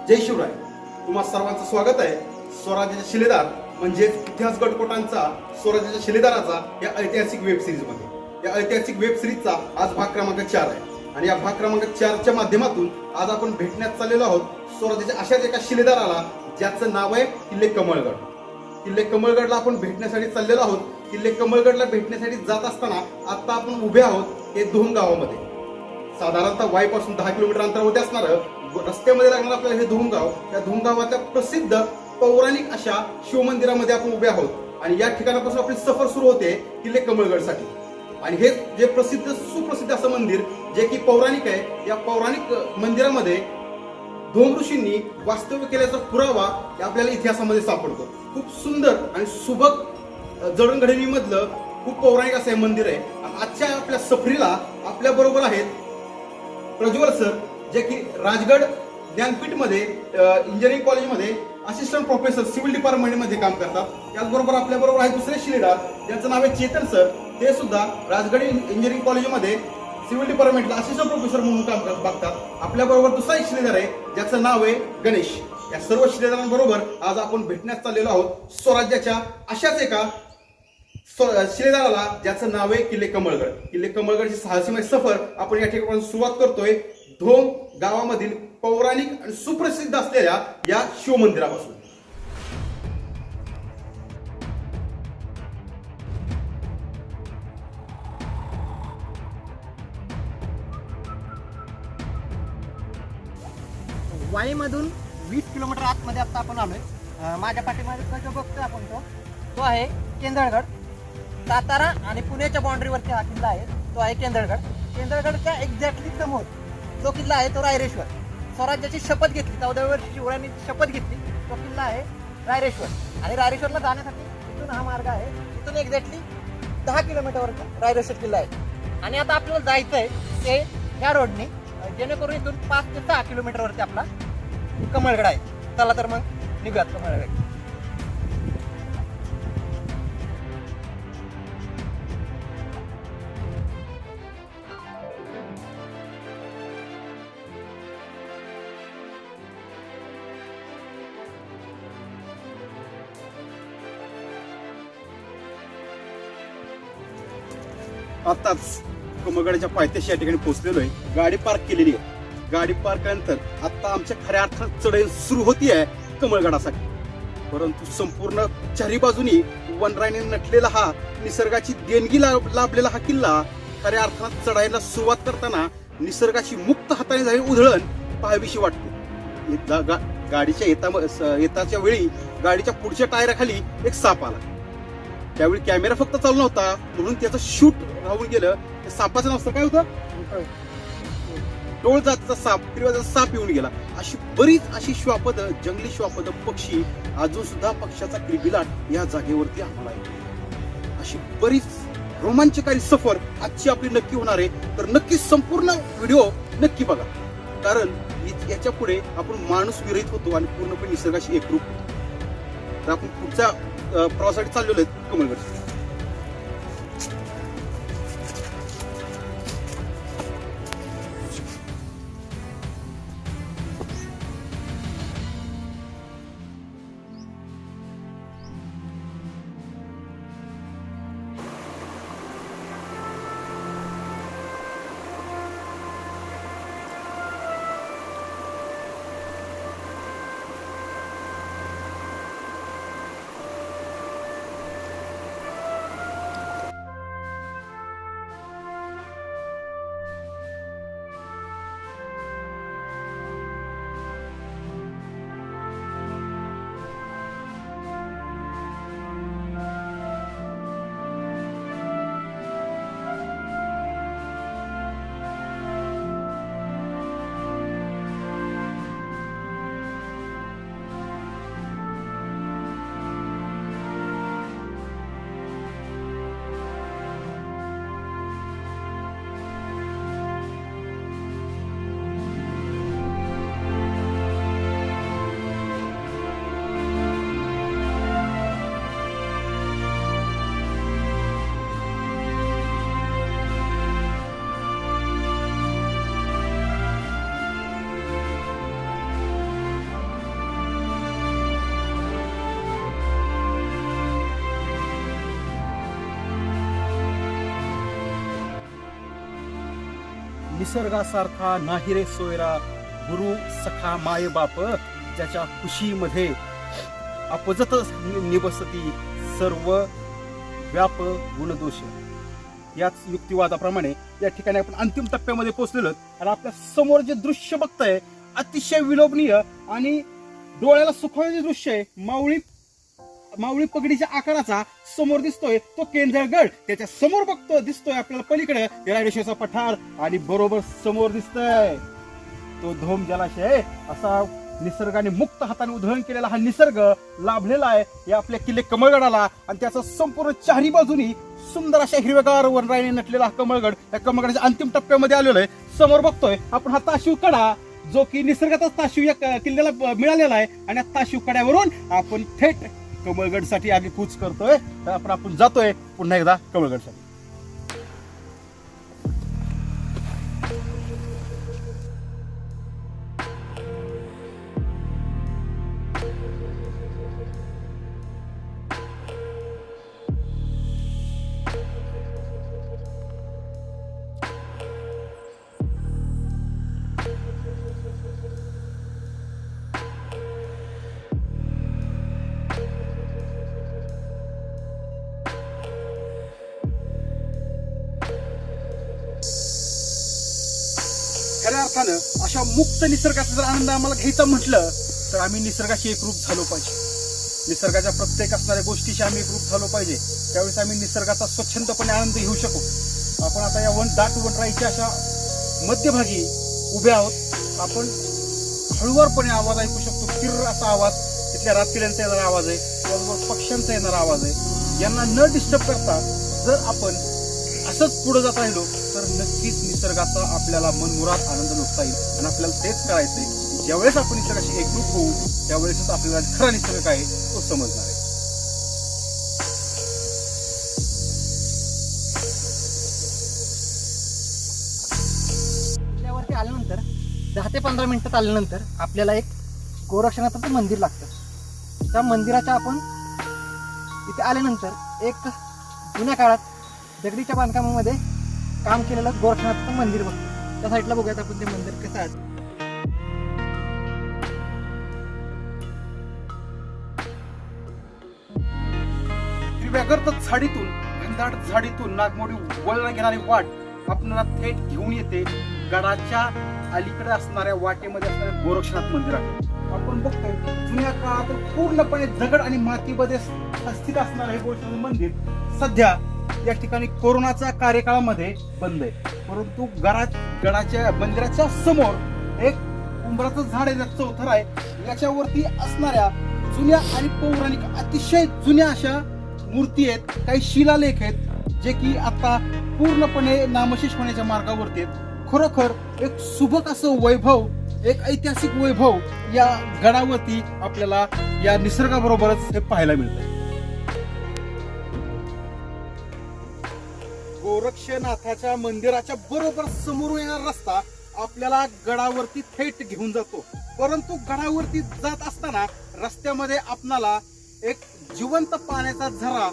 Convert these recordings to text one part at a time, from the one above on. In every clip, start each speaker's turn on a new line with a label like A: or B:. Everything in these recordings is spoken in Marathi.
A: जय शिवराय. तुम्हा सर्वांचं स्वागत आहे स्वराज्याचे शिलेदार म्हणजेच इतिहास गडकोटांचा स्वराज्याच्या शिलेदाराचा या ऐतिहासिक वेब सिरीज मध्ये. या ऐतिहासिक वेब सिरीजचा आज भाग क्रमांक 4 आहे आणि या भाग क्रमांक 4च्या माध्यमातून आज आपण भेटण्यात चाललेलो आहोत स्वराज्याच्या अशाच एका शिलेदाराला ज्याचं नाव आहे किल्ले कमळगड. किल्ले कमळगडला आपण भेटण्यासाठी चाललेलो आहोत. किल्ले कमळगडला भेटण्यासाठी जात असताना आता आपण उभे आहोत हे धोम गावामध्ये. साधारणतः वाईपासून 10 किलोमीटर अंतरावरती असणारं रस्त्यामध्ये लागणार आपल्याला हे धुमगाव. या धुमगावातल्या प्रसिद्ध पौराणिक अशा शिवमंदिरामध्ये आपण उभे आहोत आणि या ठिकाणापासून आपली सफर सुरू होते किल्ले कमळगडसाठी. आणि हे जे प्रसिद्ध सुप्रसिद्ध असं मंदिर जे की पौराणिक आहे, या पौराणिक मंदिरामध्ये धोम ऋषींनी वास्तव्य केल्याचा पुरावा आपल्याला इतिहासामध्ये सापडतो. खूप सुंदर आणि सुबक जडणघडणीमधलं खूप पौराणिक असं हे मंदिर आहे. आजच्या आपल्या सफरीला आपल्या बरोबर आहेत प्रज्वल सर, जे की राजगड ज्ञानपीठ मध्ये इंजिनिअरिंग कॉलेजमध्ये असिस्टंट प्रोफेसर सिव्हिल डिपार्टमेंट मध्ये काम करतात. त्याचबरोबर आपल्या बरोबर आहे दुसरे शिलेदार ज्यांचं नाव आहे चेतन सर. ते सुद्धा राजगड इंजिनिअरिंग कॉलेजमध्ये सिव्हिल डिपार्टमेंटला असिस्टंट प्रोफेसर म्हणून काम बघतात. आपल्या बरोबर दुसरा एक शिलेदार आहे ज्याचं नाव आहे गणेश. या सर्व शिलेदारांबरोबर आज आपण भेटण्यास चाललेलो आहोत स्वराज्याच्या अशाच एका शिलेदाराला ज्याचं नाव आहे किल्ले कमळगड. किल्ले कमळगडची साहसीमय सफर आपण या ठिकाणी सुरुवात करतोय धोम गावामधील पौराणिक आणि सुप्रसिद्ध असलेल्या या शिवमंदिरापासून.
B: वाईमधून 20 किलोमीटर आतमध्ये आता आपण आलोय. माझ्या पाठीमागे जो बघतोय आपण तो आहे केंद्रगड. सातारा आणि पुण्याच्या बाउंड्रीवरती हा किल्ला आहे. तो आहे केंद्रगड. केंद्रगडच्या एक्झॅक्टली समोर जो किल्ला आहे तो रायरेश्वर. स्वराज्याची शपथ घेतली 14व्या वर्षी शिवरायांनी शपथ घेतली. तो किल्ला आहे रायरेश्वर. आणि रायरेश्वरला जाण्यासाठी इथून हा मार्ग आहे. इथून एक्झॅक्टली 10 किलोमीटरवरती रायरेश्वर किल्ला आहे. आणि आता आपल्याला जायचंय ते ह्या रोडने, जेणेकरून इथून 5 ते 6 किलोमीटरवरती आपला कमळगड आहे. चला तर मग निघूयात कमळगड.
A: आताच कमळगडच्या पायथ्याशी या ठिकाणी पोहोचलेलो आहे. गाडी पार्क केलेली आहे. गाडी पार्क केल्यानंतर आता आमच्या खऱ्या अर्थात चढाई सुरू होती आहे कमळगडासाठी. परंतु संपूर्ण चारी बाजूनी वनराईने नटलेला हा निसर्गाची देणगी लाभलेला हा किल्ला खऱ्या अर्थात चढाईला सुरुवात करताना निसर्गाची मुक्त हाताने झालेली उधळण पाहावीशी वाटते. गाडीच्या येताच्या वेळी गाडीच्या पुढच्या टायराखाली एक साप आला. त्यावेळी कॅमेरा फक्त चालू नव्हता म्हणून त्याचं शूट राहून गेलं. त्या सापाचं नाव काय होतं? टोळ जातीचा साप, हिरव्या साप येऊन गेला. अशी बरीच अशी श्वापद, जंगली श्वापद, पक्षी अजून सुद्धा पक्षाचा किलबिलाट या जागेवरती आम्हाला येतो. अशी बरीच रोमांचकारी सफर आजची आपली नक्की होणार आहे. तर नक्की संपूर्ण व्हिडिओ नक्की बघा, कारण याच्या पुढे आपण माणूस विरहित होतो आणि पूर्णपणे निसर्गाशी एकरूप होतो. तर आपण पुढच्या प्रवासासाठी चाललेलो आहेत कमळगड.
C: निसर्गासारखा नाही रे सोयरा, गुरु सखा माय बाप, ज्याच्या खुशीमध्ये अपजत निबसती सर्व व्याप गुणदोष. याच युक्तिवादाप्रमाणे या ठिकाणी आपण अंतिम टप्प्यामध्ये पोहोचलेलो आहोत. आणि आपल्या समोर जे दृश्य बघताय अतिशय विलोभनीय आणि डोळ्याला सुखावणारे दृश्य आहे. मावळी पगडीच्या आकाराचा समोर दिसतोय तो केंद्रगड. त्याच्या समोर बघतो दिसतोय आपल्याला पलीकडे रायडेश्वरचा पठार आणि बरोबर समोर दिसतोय तो धोम जलाशय. असा निसर्गाने मुक्त हाताने उधळण केलेला हा निसर्ग लाभलेला आहे या आपल्या किल्ले कमळगडाला. आणि त्याचा संपूर्ण चारही बाजूनी सुंदर अशा हिरव्यागार वनराईने नटलेला हा कमळगड या कमळगडाच्या अंतिम टप्प्यामध्ये आलेलो आहे. समोर बघतोय आपण हा ताशीव कडा, जो की निसर्गाचाच ताशीव या किल्ल्याला मिळालेला आहे. आणि या ताशीव कड्यावरून आपण थेट कमळगड साठी आगे कूच करतोय. तर आपण जातोय पुन्हा एकदा कमळगड साठी. खऱ्या अर्थानं अशा मुक्त निसर्गाचा जर आनंद आम्हाला घ्यायचा म्हटलं तर आम्ही निसर्गाशी एकरूप झालो पाहिजे. निसर्गाच्या प्रत्येक असणाऱ्या गोष्टीशी आम्ही एकरूप झालो पाहिजे. त्यावेळेस आम्ही निसर्गाचा स्वच्छंदपणे आनंद घेऊ शकू. आपण आता या दाट वनराईच्या अशा मध्यभागी उभे आहोत. आपण हळुवारपणे आवाज ऐकू शकतो. किर्र असा आवाज, तिथल्या रातकिड्यांचा येणारा आवाज आहे, त्याचबरोबर पक्ष्यांचा येणारा आवाज आहे. यांना न डिस्टर्ब करता जर आपण असंच पुढे जात राहिलो तर नक्कीच निसर्गाचा आपल्याला मनमुराद आनंद लुटता येईल. आणि आपल्याला तेच करायचंय. ज्यावेळेस आपण निसर्गाशी एकरूप होऊ त्यावेळेसच आपल्याला खरा निसर्ग काय तो समजणार आहे.
B: किल्ल्यावरती आल्यानंतर 10 ते 15 मिनिटात आल्यानंतर आपल्याला एक गोरक्षनाथाचं मंदिर लागतं. त्या मंदिराच्या आपण इथे आल्यानंतर एक जुन्या काळात दगडीच्या बांधकामामध्ये काम केलेलं गोरक्षनाथाचं मंदिर बघतो. त्या साईडला बघूयात आपण ते मंदिर कसं आहे.
C: हिरव्यागर्द झाडीतून, घनदाट झाडीतून नागमोडी वळण घेणारी वाट आपल्याला थेट घेऊन येते गडाच्या अलीकडे असणाऱ्या वाटेमध्ये असणाऱ्या गोरक्षनाथ मंदिराकडे. आपण बघतोय जुन्या काळात पूर्णपणे दगड आणि मातीमध्ये स्थित असणारं हे गोरक्षनाथ मंदिर सध्या या ठिकाणी कोरोनाच्या कार्यकाळामध्ये बंद आहे. परंतु गडाच्या मंदिराच्या समोर एक उंबराचं झाड आहे, चौथरा आहे. याच्यावरती असणाऱ्या जुन्या आणि पौराणिक अतिशय जुन्या अशा मूर्ती आहेत. काही शिलालेख आहेत जे की आता पूर्णपणे नामशेष होण्याच्या मार्गावरती आहेत. खरोखर एक सुबक असं वैभव, एक ऐतिहासिक वैभव या गडावरती आपल्याला या निसर्गाबरोबरच हे पाहायला मिळतं. गोरक्षनाथाच्या मंदिराच्या बरोबर समोरून येणारा रस्ता आपल्याला गडावरती थेट घेऊन जातो. परंतु गडावरती जात असताना रस्त्यामध्ये आपणाला एक जिवंत पाण्याचा झरा,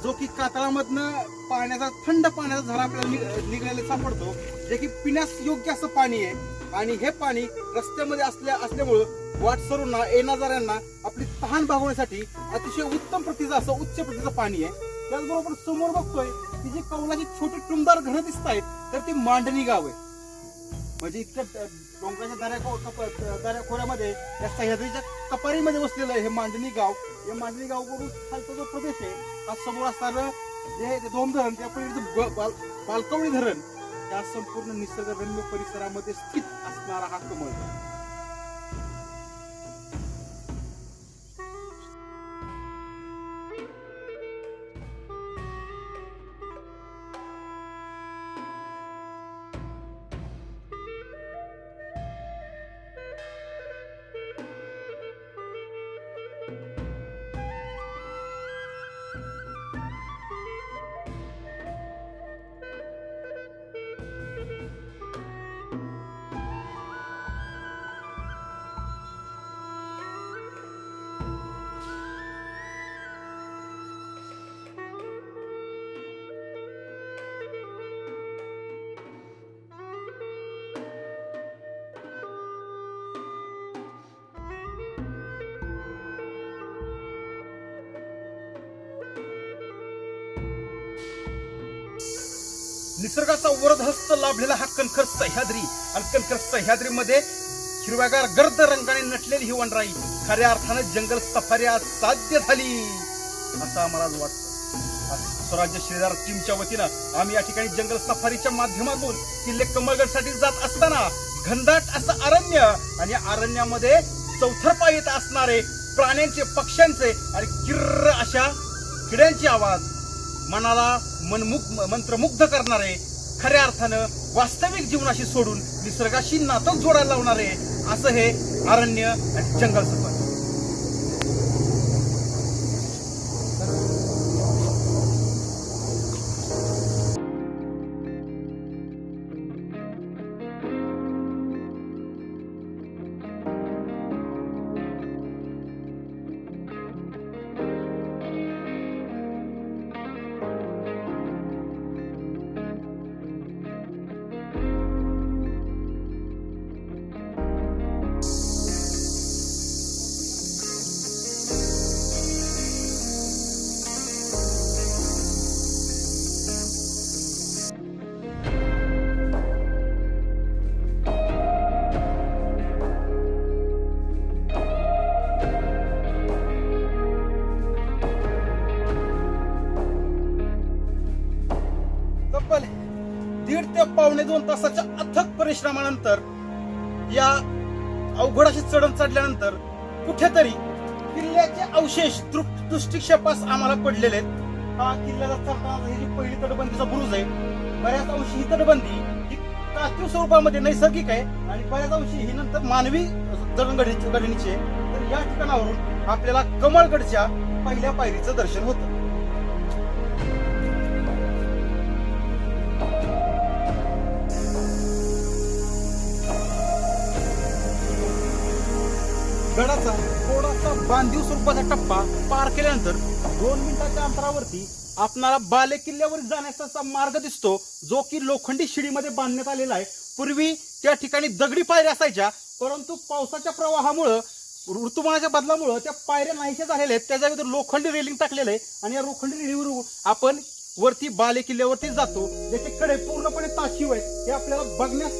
C: जो की कातळामधनं पाण्याचा थंड पाण्याचा झरा आपल्याला निघालेला सापडतो, जे की पिण्यास योग्य असं पाणी आहे. आणि हे पाणी रस्त्यामध्ये असल्यामुळं वाटसरूंना, येणाऱ्यांना आपली तहान भागवण्यासाठी अतिशय उत्तम प्रतीचं असं उच्च प्रतीचं पाणी आहे. त्याचबरोबर समोर बघतोय की जी कौलाची छोटी टुमदार घरं दिसत आहेत तर ती मांडणी गाव आहे. म्हणजे इतक्या डोंगराच्या दऱ्या खोऱ्यामध्ये या सह्याद्रीच्या कपारीमध्ये वसलेलं आहे हे मांडणी गाव. या मांडणी गावकडून खालचा जो प्रदेश आहे हा समोर असणारं जे धोम धरण, त्या बालकवडी धरण, त्या संपूर्ण निसर्गरम्य परिसरामध्ये स्थित असणारा हा कमळ. निसर्गाचा वरदहस्त लाभलेला हा कणखर सह्याद्री आणि कणखर सह्याद्रीमध्ये हिरव्यागार गर्द रंगाने नटलेली ही वनराई खऱ्या अर्थानं जंगल सफारी आज साध्य झाली असं आम्हाला आज वाटतं. स्वराज्य शिलेदार टीमच्या वतीनं आम्ही या ठिकाणी जंगल सफारीच्या माध्यमातून किल्ले कमळगडसाठी जात असताना घनदाट असं अरण्य आणि या अरण्यामध्ये चौथरपा येत असणारे प्राण्यांचे, पक्ष्यांचे आणि किर्र अशा किड्यांचे आवाज मनाला मंत्रमुग्ध करणारे, खऱ्या अर्थानं वास्तविक जीवनाशी सोडून निसर्गाशी नातं जोडायला लावणारे असं हे अरण्य आणि जंगल सफारी. तब्बल 1.5 ते पावणे 2 तासाच्या अथक परिश्रमानंतर या अवघड अशी चढण चढल्यानंतर कुठेतरी किल्ल्याचे अवशेष दृष्टिक्षेपास आम्हाला पडलेले आहेत. हा किल्ल्याला चढताना ही जी पहिली तटबंदीचा बुरुज आहे, बऱ्याच अंशी ही तटबंदी ही कात्रीव स्वरूपामध्ये नैसर्गिक आहे आणि बऱ्याच अंशी ही नंतर मानवी जडणघडणीची आहे. तर या ठिकाणावरून आपल्याला कमळगडच्या पहिल्या पायरीचं दर्शन होतं. गडाचा थोडासा बांधीव स्वरूपाचा टप्पा पार केल्यानंतर 2 मिनिटाच्या अंतरावरती आपणाला बाले किल्ल्यावर जाण्याचा मार्ग दिसतो, जो की लोखंडी शिडीमध्ये बांधण्यात आलेला आहे. पूर्वी त्या ठिकाणी दगडी पायऱ्या असायच्या, परंतु पावसाच्या प्रवाहामुळं, ऋतुमानाच्या बदलामुळं त्या पायऱ्या नाहीशा झालेल्या आहेत. त्याच्यावर लोखंडी रेलिंग टाकलेलं आहे आणि या लोखंडी रेलिंगवरून आपण वरती बाले किल्ल्यावरती जातो, ज्याचे कडे पूर्णपणे ताशीव आहे. हे आपल्याला बघण्यास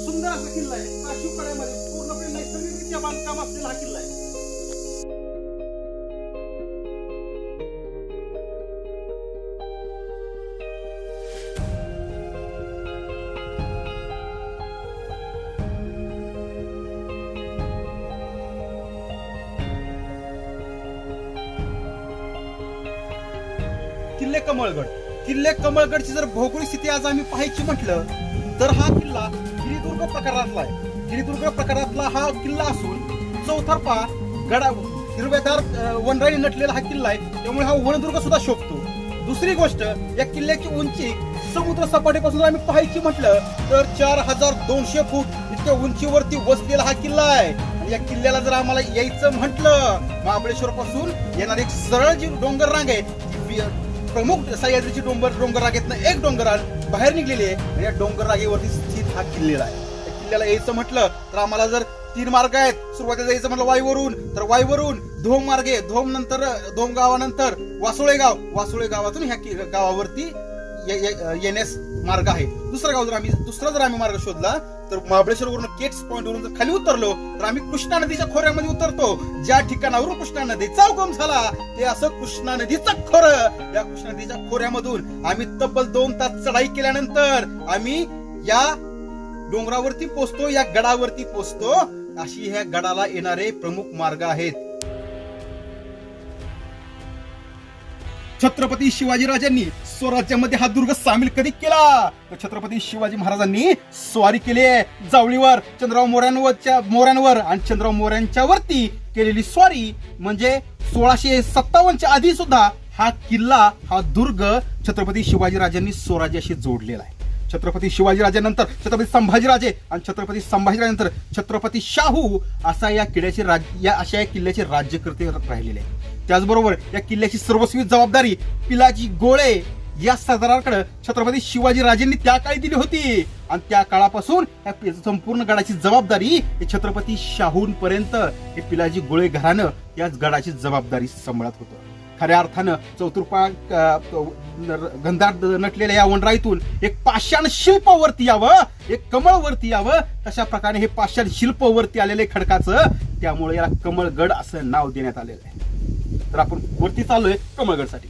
C: सुंदर असा किल्ला आहे. ताशीव कड्यामध्ये पूर्णपणे नैसर्गिकरित्या बांधकाम असलेला हा किल्ला आहे. किल्ले कमळगड. किल्ले कमळगडची जर भौगोलिक स्थिती आज आम्ही पाहायची म्हटलं तर हा किल्ला गिरिदुर्ग प्रकारातला आहे. गिरिदुर्ग प्रकारातला हा किल्ला असून चौथरपा गडा हिरवेदार वनराई नटलेला हा किल्ला आहे, त्यामुळे हा वनदुर्ग सुद्धा शोभतो. दुसरी गोष्ट, या किल्ल्याची उंची समुद्र सपाटीपासून आम्ही पाहायची म्हटलं तर 4200 फूट इतक्या उंचीवरती वसलेला हा किल्ला आहे. आणि या किल्ल्याला जर आम्हाला यायचं म्हटलं, महाबळेश्वर पासून येणार एक सरळ जी डोंगर रांग आहे, प्रमुख सह्याद्रीची डोंगर रांगेतनं एक डोंगर रांग बाहेर निघलेली आहे आणि या डोंगर रांगेवरती स्थित हा किल्ला आहे. त्या किल्ल्याला यायचं म्हटलं तर आम्हाला जर 3 मार्ग आहेत. सुरुवातीला यायचं म्हटलं वाईवरून, तर वाईवरून धोम मार्ग आहे. धोम गावानंतर वासोळे गावातून ह्या गावावरती येण्यास मार्ग आहे. दुसरा जर आम्ही मार्ग शोधला तर महाबळेश्वरवरून केट्स पॉइंट वरून जर खाली उतरलो तर आम्ही कृष्णा नदीच्या खोऱ्यामध्ये उतरतो. ज्या ठिकाणावरून कृष्णा नदीचा उगम झाला ते असं कृष्णा नदीचं खोरं. या कृष्णा नदीच्या खोऱ्यामधून आम्ही तब्बल 2 तास चढाई केल्यानंतर आम्ही या डोंगरावरती पोहोचतो, या गडावरती पोहोचतो. अशी ह्या गडाला येणारे प्रमुख मार्ग आहेत. छत्रपती शिवाजीराजांनी स्वराज्यामध्ये हा दुर्ग सामील कधी केला तर छत्रपती शिवाजी महाराजांनी स्वारी केली आहे जावळीवर, चंद्रराव मोऱ्यांवर आणि चंद्रराव मोऱ्यांच्या वरती केलेली स्वारी म्हणजे 1657च्या आधी सुद्धा हा किल्ला, हा दुर्ग छत्रपती शिवाजीराजांनी स्वराज्याशी जोडलेला आहे. छत्रपती शिवाजीराजांनंतर छत्रपती संभाजीराजे आणि छत्रपती संभाजीराजानंतर छत्रपती शाहू असा या किल्ल्याचे राज्यकर्ते राहिलेले आहेत. त्याचबरोबर या किल्ल्याची सर्वस्वी जबाबदारी पिलाजी गोळे या सरदाराकडे छत्रपती शिवाजीराजेंनी त्या काळी दिली होती आणि त्या काळापासून या संपूर्ण गडाची जबाबदारी छत्रपती शाहूंपर्यंत हे पिलाजी गोळे घराणं याच गडाची जबाबदारी सांभाळत होतं. खऱ्या अर्थानं चौतुर्पा गंधात नटलेल्या या वनराईतून एक पाषाण शिल्प वरती यावं, एक कमळ वरती यावं, तशा प्रकारे हे पाषाण शिल्प वरती आलेले खडकाचं, त्यामुळे याला कमळगड असं नाव देण्यात आलेलं आहे. तर आपण वरती चाललोय कमळगडसाठी.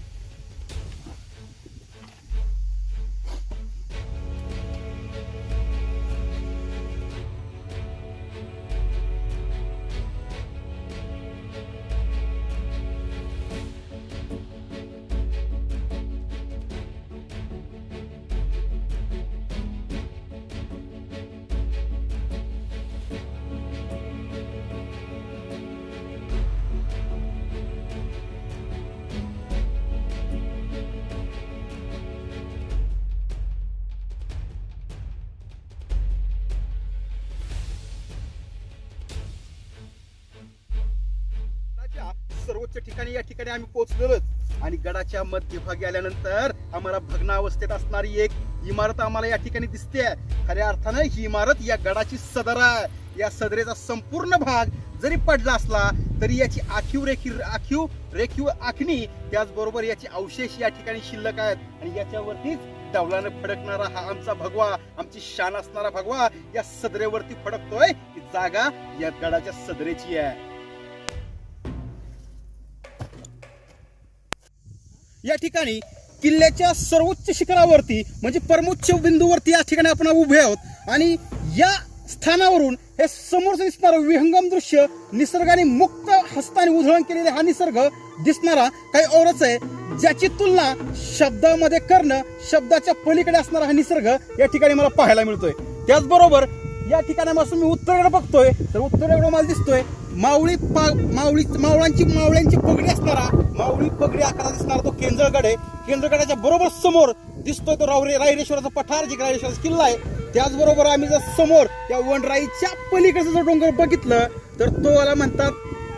C: सर्वोच्च ठिकाणी या ठिकाणी आम्ही पोहोचलोच आणि गडाच्या मध्यभागी आल्यानंतर आम्हाला भग्नावस्थेत असणारी एक इमारत आम्हाला या ठिकाणी दिसते. खऱ्या अर्थानं ही इमारत या गडाची सदर आहे. या सदरेचा संपूर्ण भाग जरी पडला असला तरी याची आखीव रेखीव आखणी, त्याचबरोबर याचे अवशेष या ठिकाणी शिल्लक आहेत आणि याच्यावरतीच डौलानं फडकणारा हा आमचा भगवा, आमची शान असणारा भगवा या सदरेवरती फडकतोय. ही जागा या गडाच्या सदरेची आहे. या ठिकाणी किल्ल्याच्या सर्वोच्च शिखरावरती म्हणजे परमोच्च बिंदूवरती या ठिकाणी आपण उभे आहोत आणि या स्थानावरून हे समोरचं दिसणारं विहंगम दृश्य, निसर्गाने मुक्त हस्ताने उधळण केलेले हा निसर्ग दिसणारा काही औरच आहे, ज्याची तुलना शब्दामध्ये करणं, शब्दाच्या पलीकडे असणारा हा निसर्ग या ठिकाणी मला पाहायला मिळतोय. त्याचबरोबर या ठिकाणापासून मी उत्तरेकडे बघतोय तर उत्तरेकडे मला दिसतोय मावळ्यांची पगडी असणारा, मावळी पगडी आकारात दिसणारा तो केंद्रगड आहे. केंद्रगडाच्या बरोबर समोर दिसतोय तो रायरेश्वराचा पठार, जे रायरेश्वराचा किल्ला आहे. त्याचबरोबर आम्ही जर समोर त्या वनराईच्या पलीकडचं जर डोंगर बघितलं तर तो याला म्हणतात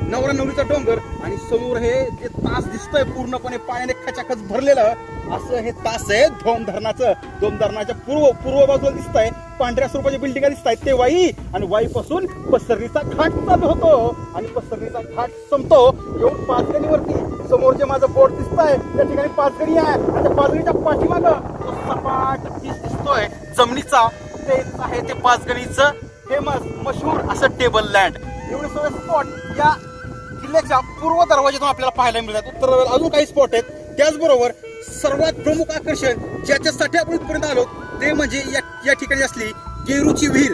C: नवरा नवरीचा डोंगर आणि समोर हे जे तास दिसतंय पूर्णपणे पाण्याने खचाखच भरलेलं असं हे तास आहे धोम धरणाचं. धोम धरणाच्या पूर्व बाजूला दिसतंय पांढऱ्या स्वरूपाच्या बिल्डिंगा दिसत आहेत, ते वाई आणि वाईपासून पसरणीचा घाट चालू होतो आणि पसरणीचा घाट संपतो येऊन पाचगणीवरती. समोर जे माझं बोर्ड दिसतंय त्या ठिकाणी पाचगणी आहे आणि त्या पाचगणीच्या पाठीमागं तो सपाट दिसतोय जमिनीचा, ते आहे ते पाचगणीचं फेमस मशहूर असं टेबल लँड. एवढे सगळे स्पॉट या किल्ल्याच्या पूर्व दरवाज्यातून आपल्याला पाहायला मिळतात. उत्तर अजून काही स्पॉट आहेत. त्याचबरोबर सर्वात प्रमुख आकर्षण ज्याच्यासाठी आपण इथपर्यंत आलो ते म्हणजे या ठिकाणी असली गेरूची विहीर.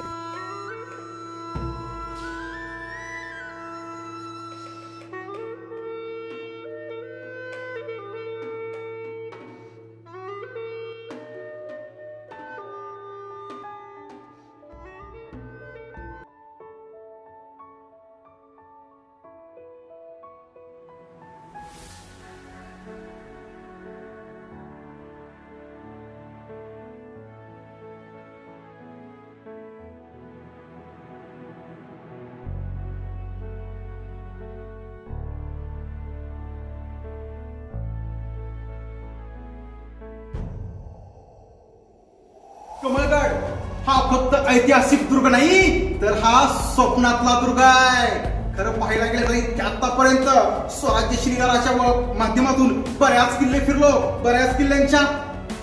C: कमळगड हा फक्त ऐतिहासिक दुर्ग नाही तर हा स्वप्नातला दुर्ग आहे. खरं पाहायला गेलं तरी आतापर्यंत स्वराज्य श्रीनगराच्या माध्यमातून बऱ्याच किल्ले फिरलो, बऱ्याच किल्ल्यांच्या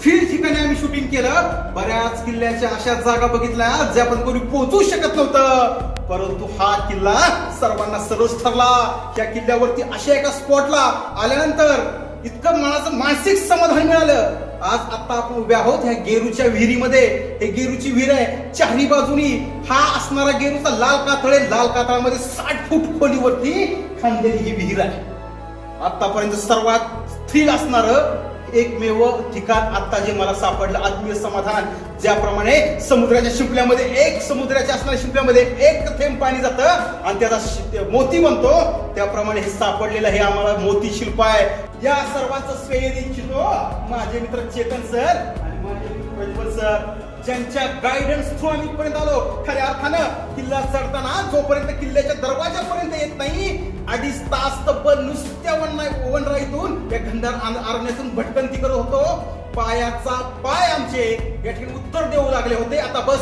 C: फील्ड ठिकाणी आम्ही शूटिंग केलं, बऱ्याच किल्ल्याच्या अशा जागा बघितल्या ज्या पण कोणी पोहोचू शकत नव्हतं. परंतु हा किल्ला सर्वांना सरस ठरला. या किल्ल्यावरती अशा एका स्पॉटला आल्यानंतर इतकं मनाचं मानसिक समाधान मिळालं. आज आता आपण उभे आहोत ह्या गेरूच्या विहिरीमध्ये. हे गेरूची विहीर आहे, चारही बाजूनी हा असणारा गेरूचा लाल कातळ आहे. लाल कातळामध्ये 60 फूट खोलीवरती खांदलेली ही विहीर आहे. आतापर्यंत सर्वात स्थिर असणारं एकमेव ठिकाण आता जे मला सापडलं, आत्मीय समाधान. ज्याप्रमाणे समुद्राच्या शिंपल्यामध्ये समुद्राच्या असणाऱ्या शिंपल्यामध्ये एक थेंब पाणी जातं आणि त्याचा मोती बनतो, त्याप्रमाणे हे सापडलेलं हे आम्हाला मोती शिल्प आहे. या सर्वांचं श्रेय देऊ इच्छितो माझे मित्र चेतन सर आणि माझे मित्र प्रज्वल सर, ज्यांच्या गायडन्स थ्रू आम्ही इथपर्यंत आलो. खऱ्या अर्थानं किल्ला चढताना जोपर्यंत किल्ल्याच्या दरवाजापर्यंत येत नाही 2.5 तास तब्बल नुसत्या वनराईतून या घनदाट अरण्यातून भटकंती करत होतो. पायाचा पाय आमचे या ठिकाणी उत्तर देऊ लागले होते आता बस.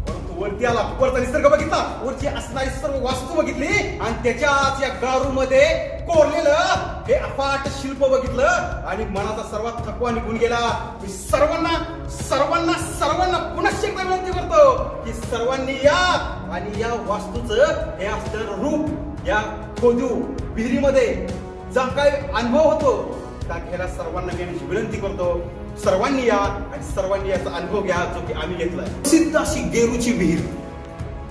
C: परंतु वरती आला, वरचा निसर्ग बघितला, वरची असणारी सर्व वास्तू बघितली आणि त्याच्याच या गारूमध्ये कोरलेलं
A: हे अफाट शिल्प बघितलं आणि मनाचा सर्वात थकवा निघून गेला. मी सर्वांना पुन्हा एकदा विनंती करतो की सर्वांनी या आणि या वास्तूचं हे असणारं रूप या खोदू विहिरीमध्ये जा काय अनुभव होतो त्या घ्यायला सर्वांना घेण्याची विनंती करतो. सर्वांनी या आणि सर्वांनी याचा अनुभव घ्या जो की आम्ही घेतलाय. प्रसिद्ध अशी गेरूची विहीर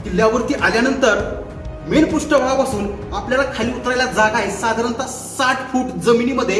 A: किल्ल्यावरती आल्यानंतर मेन पृष्ठभागापासून आपल्याला खाली उतरायला जागा आहे. साधारणतः 60 फूट जमिनीमध्ये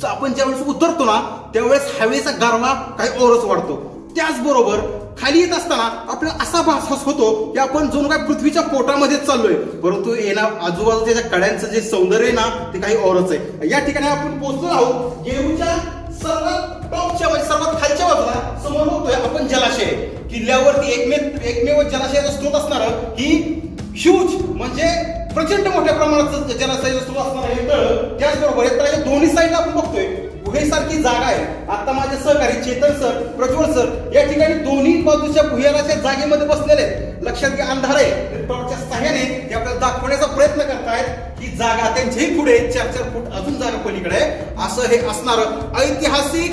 A: आपण ज्यावेळेस उतरतो ना त्यावेळेस हवेचा गारवा काही ओरच वाढतो. त्याचबरोबर खाली येत असताना आपल्याला असा भास होतो की आपण जणू काय पृथ्वीच्या पोटामध्ये चाललोय. परंतु येणार आजूबाजूच्या ज्या कड्यांचं जे सौंदर्य आहे ना ते काही औरच आहे. या ठिकाणी आपण पोहोचलो आहोत. गेरूच्या सर्वात टॉपच्या म्हणजे सर्वात खालच्या बाजूला समोर बघतोय आपण जलाशय. किल्ल्यावरती एकमेव जलाशयाचा स्रोत असणार ही ह्यूज म्हणजे प्रचंड मोठ्या प्रमाणात जलाशयाचा स्रोत असणार आहे तळ. त्याचबरोबर या तळाच्या दोन्ही साईडला आपण बघतोय गुहेसारखी जागा आहे. आता माझे सहकारी चेतन सर, प्रज्वल सर या ठिकाणी दोन्ही बाजूच्या भुयाराच्या जागेमध्ये बसलेले आहेत. लक्षात घ्या अंधार आहे. टॉर्चच्या सहाय्याने ते आपल्याला दाखवण्याचा प्रयत्न करतायत की जागा त्यांच्याही पुढे 4-4 फूट अजून जागा पलीकडे आहे. असं हे असणारं ऐतिहासिक,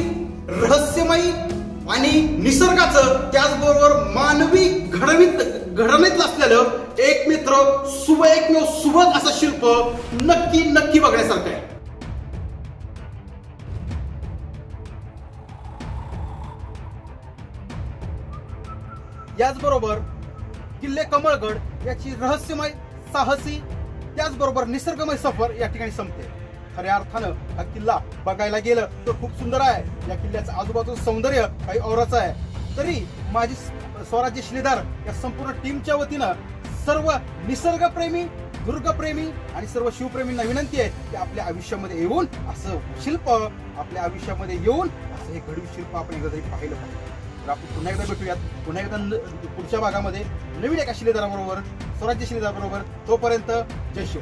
A: रहस्यमयी आणि निसर्गाचं त्याचबरोबर मानवी घडणीतलं असलेलं एकमेव सुबक असं शिल्प नक्की बघण्यासारखं आहे. याचबरोबर किल्ले कमळगड याची रहस्यमय, साहसी त्याचबरोबर निसर्गमय सफर या ठिकाणी संपते. खऱ्या अर्थानं हा किल्ला बघायला गेलं तर खूप सुंदर आहे. या किल्ल्याचं आजूबाजूचं सौंदर्य काही औराचं आहे. तरी माझी स्वराज्य शिलेदार या संपूर्ण टीमच्या वतीनं सर्व निसर्गप्रेमी, दुर्गप्रेमी आणि सर्व शिवप्रेमींना विनंती आहे की आपल्या आयुष्यामध्ये येऊन असं शिल्प आपल्या आयुष्यामध्ये येऊन असं हे घडीव शिल्प आपण एकदा तरी पाहिलं पाहिजे. तर आपण पुन्हा एकदा भेटूयात पुन्हा एकदा पुढच्या भागामध्ये नवीन एका शिलेदाराबरोबर, स्वराज्य शिलेदाराबरोबर. तोपर्यंत जय शिव.